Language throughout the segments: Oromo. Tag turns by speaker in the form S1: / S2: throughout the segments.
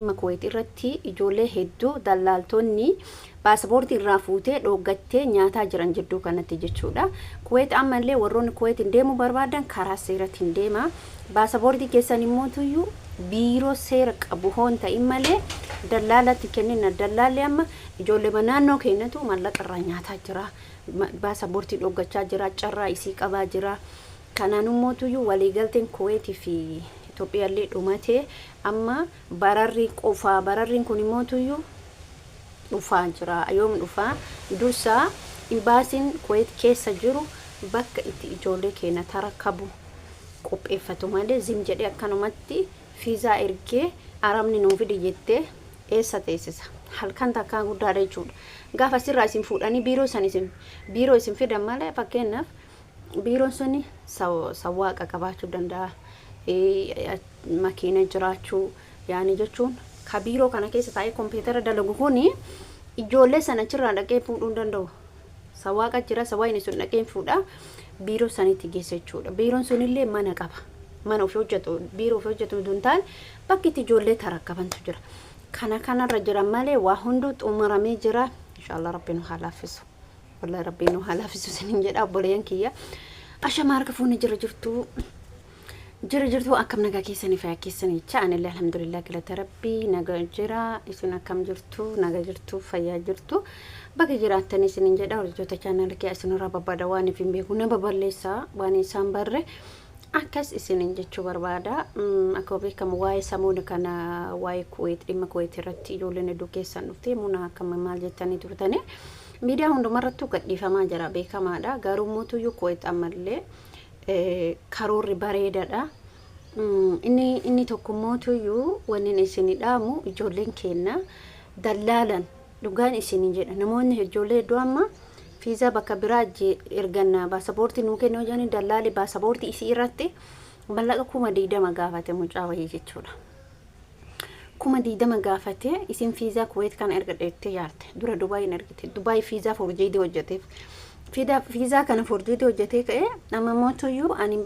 S1: Kuwait irratti ijoollee hedduu dallaaltonni paaspoortii irraa fuutee dhoogattee nyaataa jiran jidduu kanatti jechuudha. Kuwait ammallee warroonni Kuwait hin deemuu barbaadan karaa seeratiin deema. Paaspoortii keessan immoo tuyyuu biiroo seera qabu hoon ta'in malee dallaalatti kennina. Dallaalli amma ijoollee naannoo keenyatu mallaqa irraa nyaataa jira. Paaspoortii dhoogachaa jira, carraa isii qabaa jira. Kanaan immoo tuyyuu waliigalteen Kuwait fi Itoophiyaallee dhumate amma Bararii qofaa. Barariin kun immoo tuyyuu dhufaa jira. Yoom dhufaa? Dursa imbaasiin Kuwait keessa jiru bakka itti ijoollee keenya tarakkabu qopheeffatu malee zim jedhee akkanumatti fiizaa ergee Arabni nuu fidi jettee eessa teessisa? Halkan takkaa guddaadha jechuudha. Gaafa sirraa isin fuudhanii biiroo isin fidan malee fakkeenyaaf biiroon suni sawwaaqa qabaachuu danda'a. Makiina jiraachuu yaani jechuun ka biiroo kana keessa taa'ee kompiitara dalagu kuni ijoollee sana achirraa dhaqee fuudhuu danda'u. Sawwaaqa jira, sawwaayini sun dhaqee fuudha biiroo sanitti geessa jechuudha. Biiroon sunillee mana qaba. Mana ofii hojjetu, biiroo ofii hojjetu duntaan bakki itti ijoollee tarakkabantu jira. Kanarra jira malee waa hunduu xumuramee jira. Inshallah rabbiin nu halaafisu. Wallahi rabbiin nu halaafisu sinin jedha obboleeyyan kiyya. Ashama harka fuuni jirtu. jirtu akkam nagaa keessanii fi keessanii chaanillee alhamdulillah galata rabbii nagaa jira. Isin akkam jirtu? Nagaa jirtu, fayyaa jirtu. Bakka jiraattan isinin jedha hojjettoota chaanal kee isin irraa babbaada waan ifin beeku nama balleessaa waan isaan barre akkas isinin jechuu barbaada. Akka beekamu waa'ee samuuna kana waa'ee Kuwait dhimma Kuwait irratti ijoolleen hedduu keessan dhuftee muna akkam maal jettanii turtanii miidiyaa hundumarrattuu gadhiifamaa jira beekamaadha. Garuu mootuyyuu Kuwait ammallee karoorri bareedaadha. Inni tokko mootuyyuu wanni isin dhaamu ijoolleen keenya dallaalan dhugaan isin jedha. Namoonni ijoollee hedduu amma fiizaa bakka biraa erganna paaspoortii nuu kennuu jedhanii dallaali paaspoortii isii irratti mallaqa 20 gaafate mucaa wayii jechuudha. 20 gaafate isin fiizaa Kuwait kan ergadheettee yaarte dura Dubaayin ergite. Dubaay fiizaa forjiidii hojjeteef. Fiizaa kana forjiidii hojjetee ka'ee amma mootuyyuu ani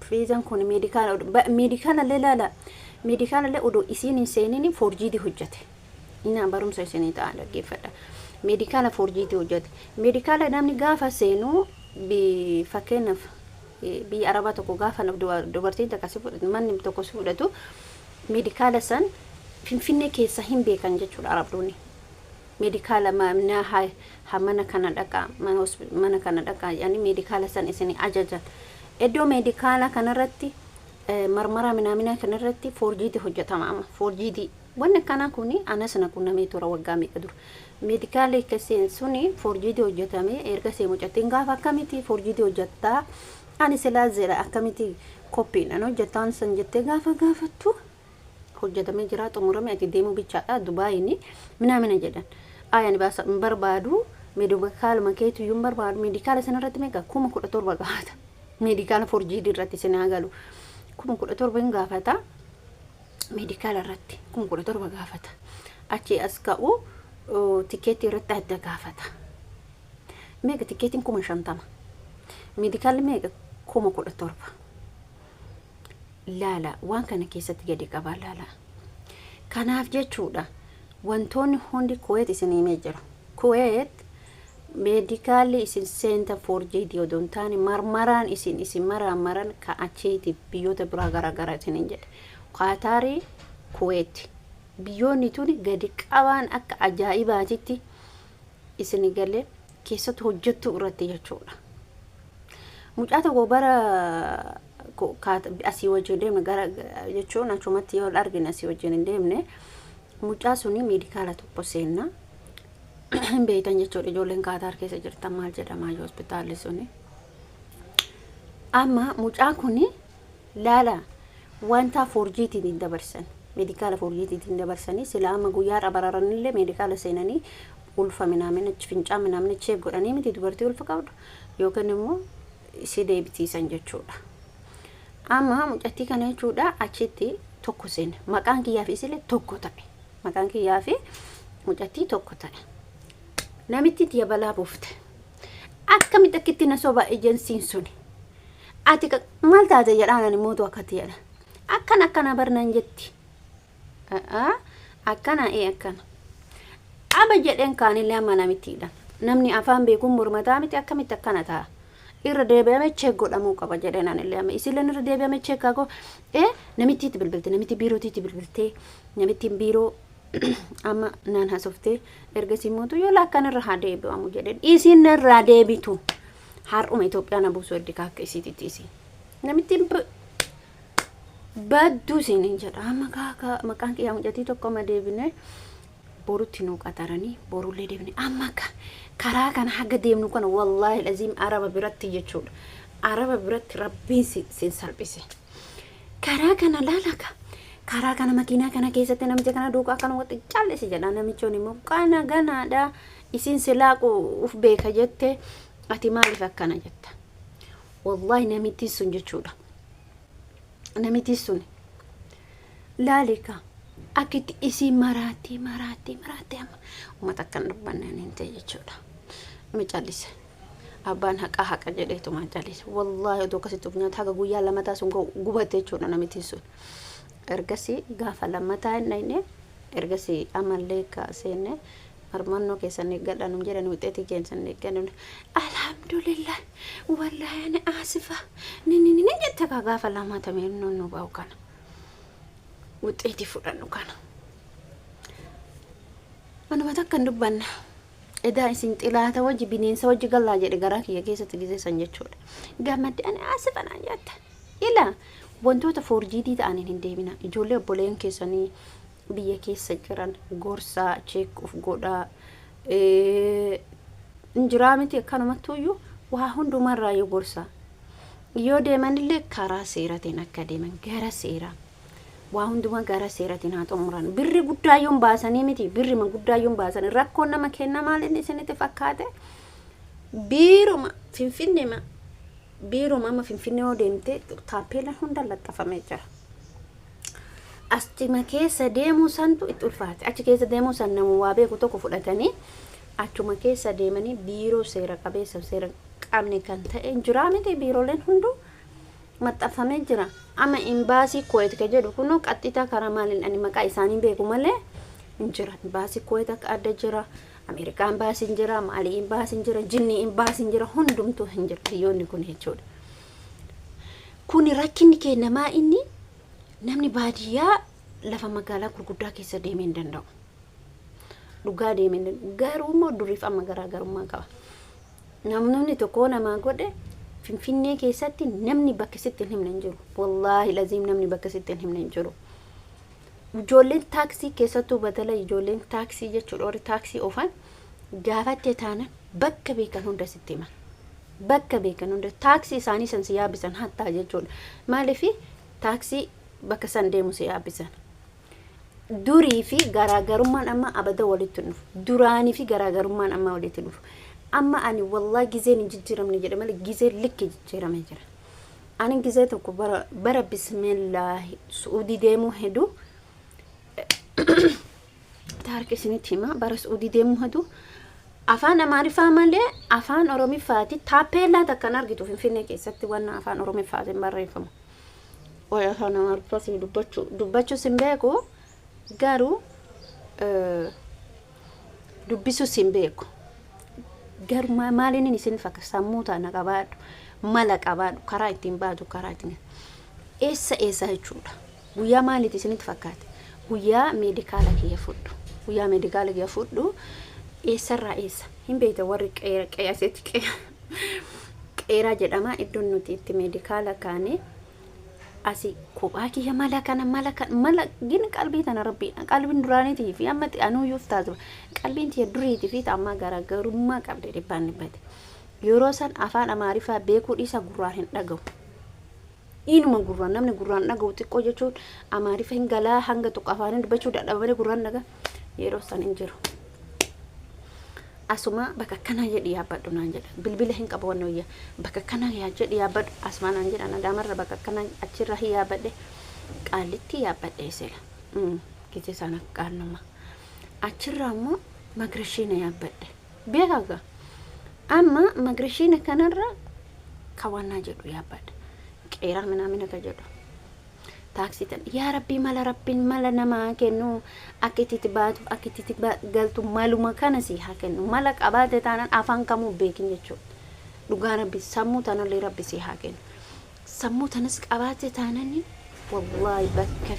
S1: fiizaan kun meedikaala leelaala. Meedikaala le odoo isiin hin seenini forjiidii hojjete. Ina barumsa isinii ta'a dhaggeeffadha. Meedikaala forjiidii hojjete. Meedikaala namni gaafa seenu fakkeenyaaf biyya Arabaa tokko gaafa dubartiin takka manni tokko fudhatu meedikaala san Finfinnee keessa hin beekan jechuudha Arabdoonni. Meedikaala mana kana dhaqa mana kana dhaqa yaani meedikaala san isin ajajan. Iddoo meedikaala kanarratti marmara minamina kanarratti forjiidii hojjetama amma forjiidii wanni kana kuni anas na kunnamee tura waggaa meeqa dura. Meedikaala keesseen suni forjiidii hojjetame erga see mucattiin gaafa akkamiti forjiidii hojjettaa ani silaa zera akkamiti kophiin hojjetaan san jettee gaafa gaafattu hojjetamee jira xumurame ati deemu bichaadha Dubaayini minamina jedhan. Ayani baasa barbaadu meedikaala makeetu yum barbaadu meedikaala sanarratti meeqa 17 gaafata. Meedikaala forjiidii irratti sinaa galu 17 gaafata. Meedikaala irratti 17 gaafata. Achi as ka'u tikeetii irratti adda gaafata. Meeqa tikeetiin 50. Meedikaalli meeqa 17. Laala waan kana keessatti gadi qabaa laala. Kanaaf jechuudha wantoonni hundi Kuwait isin himee jiru. Kuwait meedikaalli isin seenta forjiidii odoon taane marmaraan isin maramaran ka achiiti biyyoota biraa garaagaraa isin jedhe. Qaatarii Kuwait biyyoonni tuni gadi qabaan akka ajaa'ibaatitti isin galee keessatti hojjettu irratti jechuudha. Mucaa tokko bara asii wajjin deemne gara jechuun achumatti yoo argine asii wajjin hin deemne mucaa suni meedikaala tokko seenna beeytan jechuudha. Ijoolleen Qaataar keessa jirtan maal jedhama yoo hospitaalli suni amma mucaa kuni laala wanta forjiitiin dabarsan meedikaala forjiitiin dabarsanii sila amma guyyaa bararanillee meedikaala seenanii ulfa minamina fincaa minamina cheef godhanii miti dubartii ulfa qabdu yookaan immoo si deebitiisan jechuudha. Amma mucattii kana jechuudha achitti tokko seena maqaan kiyyaa fi isilee tokko ta'e maqaan kiyyaa fi mucattii tokko ta'e namitti tiya balaa buufte akkamitti akkitti na soba ejensiin suni ati maal taate jedhaan ani mootu akkatti jedha akkana barnaan jetti akkana akkana aba jedhen kaanillee amma namittiidha namni afaan beekuun mormataa miti akkamitti akkana ta'a irra deebi'ame check godhamuu qaba jedhen anillee amma isilleen irra deebi'ame check kaako namittiitti bilbilte namitti biirootiitti bilbilte namittiin biiroo amma naan hasoftee ergasii mootu yoo lakkan irra haa deebi'amu jedhen isin irra deebitu har'uma Itoophiyaa na buusuu eddi kaakka isiititti isi namittiin baddu sinin jedha amma kaaka maqaan kiyyaa mucatii tokko ma deebine borutti nu qataranii borullee deebine amma karaa kana haga deemnu kana wallahi lazim araba biratti jechuudha araba biratti rabbiin sin salphise karaa kana laalaka karaa kana makiinaa kana keessatti namicha kana duukaa kana waqti callisi jedha namichoon immoo kana ganaadha isin silaaqu uf beeka jette ati maaliif akkana jetta wallahi namitti sun jechuudha namitti sun laalika akiti isi marati amma ummata kan dubbannan inte jechuudha mi callise abbaan haqa jedheetu ma callise wallahi odoo kasitti ufnyaata haga guyyaa lamataa sun gubate jechuudha namitti sun ergasi gaafa lamataa inni ergasi amallee kaasenne armanno keessan gadhanum jedhan wixeeti keensan gadhan alhamdulillah wallahi ana asifa nini jetta gaafa lamataa menno no baau kana wixeeti fudhannu kana manuma takkan dubbanna edaa isin xilaata wajji bineensa wajji gallaa jedhe garaa kiyya keessatti gizeessan jechuudha gammadde ani asifa naan jetta ila wantoota forjiidii ta'aniin hin deebina ijoollee obboleen keessanii biyya keessa jiran gorsaa check of godhaa injiraa miti akkanumattuyyuu waa hundumarraa yoo gorsaa yoo deemanillee karaa seeratiin akka deeman gara seeraa waa hunduma gara seeratiin haa xumuran birri guddaayoon baasanii miti birri ma guddaayoon baasanii rakkoon nama kenna maal inni isinitti fakkaate biiruma finfinnema biiruma amma finfinnee yoo deemte taappeela hunda laxxafamee jira astima keessa deemuu santu itti ulfaate achi keessa deemuu san namu waa beeku tokko fudhatanii achuma keessa deemanii biiroo seera qabeessa seera qabne kan ta'e jira miti biirooleen hundu maxxanfamee jira amma imbaasii Kuwait ka jedhu kunoo qaxxita karaa maaliin ani maqaa isaanii beeku malee jira imbaasii Kuwait akka adda jira Amerikaan imbaasiin jira Maalii imbaasiin jira Jinni imbaasiin jira hundumtu hin jira biyyoonni kun jechuudha kuni rakkinni kennamaa inni namni baadiyyaa lafa magaalaa gurguddaa keessa deemee hin danda'u dhugaa deemee garuu immoo duriif amma garaagarummaa qaba namni tokko nama godhe finfinnee keessatti namni bakka sitti hin himne hin jiru wallahi lazim namni bakka sitti hin himne hin jiru ijoolleen taaksii keessattuu badala ijoolleen taaksii jechuudha warri taaksii oofan gaafatte taana bakka beekan hunda sitti hima bakka beekan hunda taaksii isaanii san si yaabisan hattaa jechuudha maaliifi taaksii bakka san deemu si yaabisan durii fi garaagarummaan amma abada walitti dhufu duraanii fi garaagarummaan amma walitti dhufu amma ani wallahi gizeen jijjiiramne jedhe malee gizee likki jijjiirame jira ani gizee tokko bara bismillah suudi deemu hedu taarike siniti hima bara suudi deemu hedu afaan amaariffaa malee afaan oromiffaati taappeellaa takkan argitu finfinnee keessatti wanna afaan oromiffaatiin barreeffamu oya kana marfasi dubbachu simbeeku garu dubbisu simbeeku garu maalin isin fakka sammuuta na qabaadhu mala qabaadhu karaa ittiin baatu karaa ittiin eessa jechuudha guyyaa maalitti isinitti fakkaate guyyaa meedikaala kiyya fudhu guyyaa meedikaala kiyya fudhu eessarraa eessa hin beekta warri qeyasetti qeeraa jedhama iddoon nuti itti meedikaala kaane asi kophaa kiyya mala gin qalbii tana rabbii qalbiin duraaniitii fi amma anuu yuftaatu qalbiin tiya duriitii fi amma garaagarummaa qabde dhibbaan dhibbate yeroo san afaan amaariffaa beekuu dhiisa gurraan hin dhagahu inuma gurraan namni gurraan dhagahu xiqqoo jechuun amaariffa hin galaa hanga tokko afaan dubbachuu dadhabamanii gurraan dhaga yeroo san hin jiru asuma bakka kana jedhi yaabbadhu naan jedha bilbila hin qabu wanno yaa bakka kana yaa jedhi yaabbadhu asmaa naan jedha nadamarra bakka kana achirra hin yaabbadhe qaalitti yaabbadhe sela kiti sana qaannuma achirra immoo magrashiina yaabbadhe beekaga amma magrashiina kanarra kawanna jedhu yaabbadhe qeeraa minamina ka jedhu taaksitan yaa rabbii mala namaa kennu akka itti baatu akka itti galtu maluma kana si haa kennu mala qabaate taanaan afaan kamuu beekin jechuudha dhugaa rabbi sammuu tanallee rabbi si haa kennu sammuu tanas qabaate taanani wallahi bakka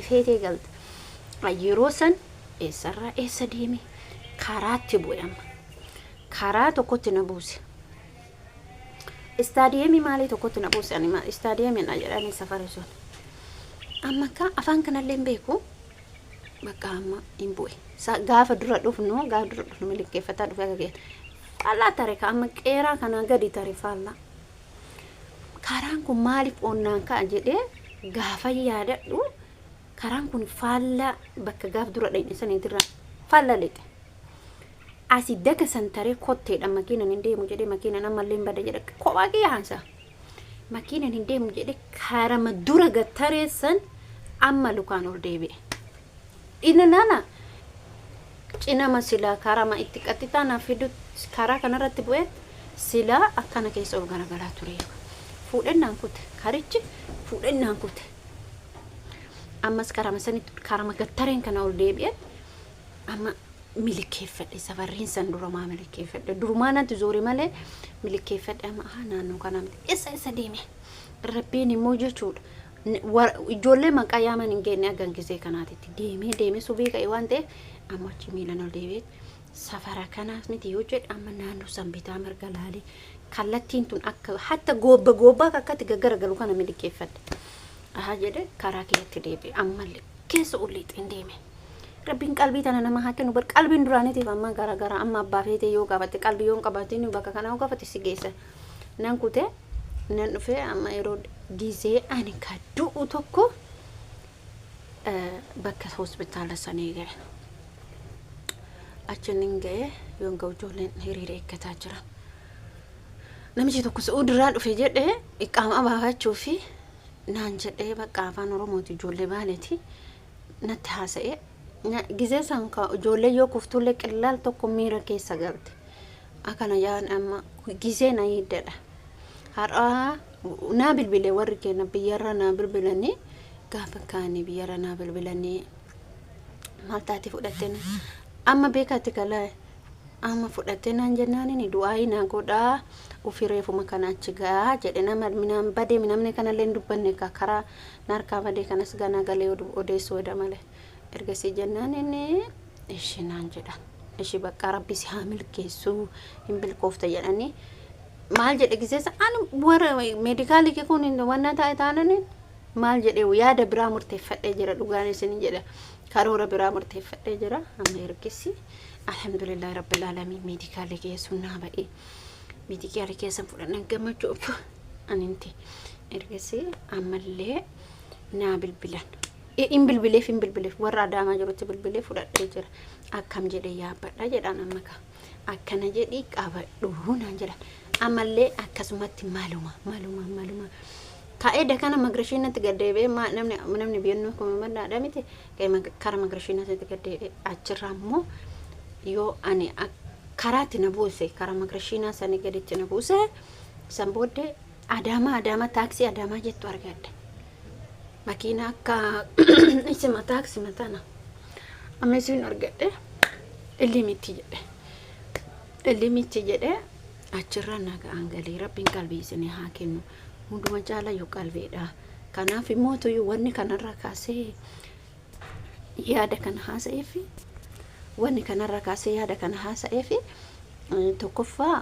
S1: feetee galta yeroo san eessarraa eessa deeme karaatti bu'e amma karaa tokkotti na buuse istaadiyeemii maalii tokkotti na buuse ani istaadiyeemii na jedhanii safari sun amma ka afaan kanallee beeku bakka amma hin bu'e gaafa dura dhufnu milikeeffataa dhufe akka faallaa tare ka amma qeeraa kana gadi tare faallaa karaan kun maaliif onnaan ka'a jedhee gaafa yaadadhu karaan kun faallaa bakka gaaf dura dheedhisaniitirra faallaa leexe asi daga santare kotteedha makiinan hin deemu jedhee makiinan ammallee bada jedhe kophaa qiyyaansa makiinan hin deemu jedhee karama dura gattareessan amma lukaan ol deebi'e inni nana cinama silaa karama itti qaxxitaan fidu karaa kanarratti bu'e silaa akkana keessa ol garagalaa ture fuudhennaan kute karichi fuudhennaan kute ammas karama sanitti karama gattareen kana ol deebi'e amma milikeeffadhe safarriin san durumaa milikeeffadhe durumaanatti zoore malee milikeeffadhe amma naannoo kana isa deeme rabbiin immoo jechuudha ijoollee maqaa yaaman hin geenne agan gisee kanaatitti deeme subii ka'e waan ta'eef amma achi miilan ol deebi'e safara kanaas miti yoo jedhe amma naannoo san bitaa mirga laalee kallattiin tun akka hatta goobba akkatti gaggaragalu kana milikeeffadhe jedhe karaa keetti deebi'e ammallee keessa ulliixin deeme rabbiin qalbii tana nama haa kennu bar qalbiin duraaniitiif amma gara amma abbaa feetee yoo gaafatte qalbii yoo qabaatini bakka kana yoo gaafatte si geessa nan kute nan dhufe amma yeroo gizee ani kaddu'u tokko bakka hospitaala sanii ga'e achiin ga'e yoon ga'u ijoolleen hiriira eeggataa jira namichi tokko su'uudirraa dhufe jedhee iqaama baafachuu fi naan jedhee bakka afaan oromooti ijoollee baaleeti natti haasa'e gizee san ka ijoollee yoo kuftullee qillaal tokko miira keessa galte akana yaan amma gizee na hiddadha har'a naa bilbilee warri keenya biyyarra naa bilbilanii gaafa kaanii biyyarra naa bilbilanii maaltaati fudhattee amma beekatti kalaa amma fudhattee naan jennaani du'aayi naa godhaa ufireefuma kana achi gaa jedhe nama minaan badee minamne kanallee dubbanne ka karaa narkaa badee kanas ganaa galee odeessuu wada malee ergasii jennaan inni ishi naan jedhan ishi bakka rabbi si haa milkeessu hin bilkoofta jedhanii maal jedhe giseessa ani warra meedikaalii kee kun wanna taa'e taanani maal jedhe yaada biraa murteeffadhee jira dhugaan isin jedha karoora biraa murteeffadhee jira amma ergisi alhamdulillah rabbil alamin meedikaalii kee sunnaa ba'e meedikaalii kee san fudhannan gammachuuf aninti ergisi ammallee naa bilbilan in bilbileef warra adaamaa jirutti bilbilee fudhadhee jira akkam jedhe yaabbadha jedhaan amma ka akkana jedhi qabadhu naan jedhan ammallee akkasumatti maaluma ta'ee dakana magrashiinatti gaddeebee namni biyyannoo kuma maddaadha miti kara magrashiinatti gaddeebee achirraa immoo yoo ani karaatti na buuse kara magrashiinaa sanii gaditti na buuse san booddee adaamaa taaksii adaamaa jettu argadde makina akka isima taaksii matana amesiin argadde illimiti jedhe achirra naga angalee rabbiin qalbii isinii haa kennu hunduma caala yoo qalbeedha kanaaf immoo tuyyu wanni kanarra kaasee yaada kana haasa'eef tokkoffaa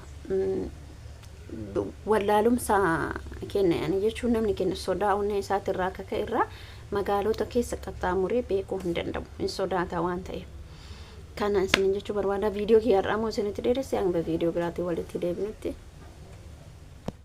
S1: wallaalumsa kenna yani jechuun namni kenna sodaa onnee isaatirraa akka irraa magaalota keessa qaxxaamuree beekuu hin danda'u hin sodaata waan ta'eef kana isin jechuu barbaada viidiyoo kiyyaarraa moo isinitti dheeresse hanga viidiyoo biraatiin walitti deebinutti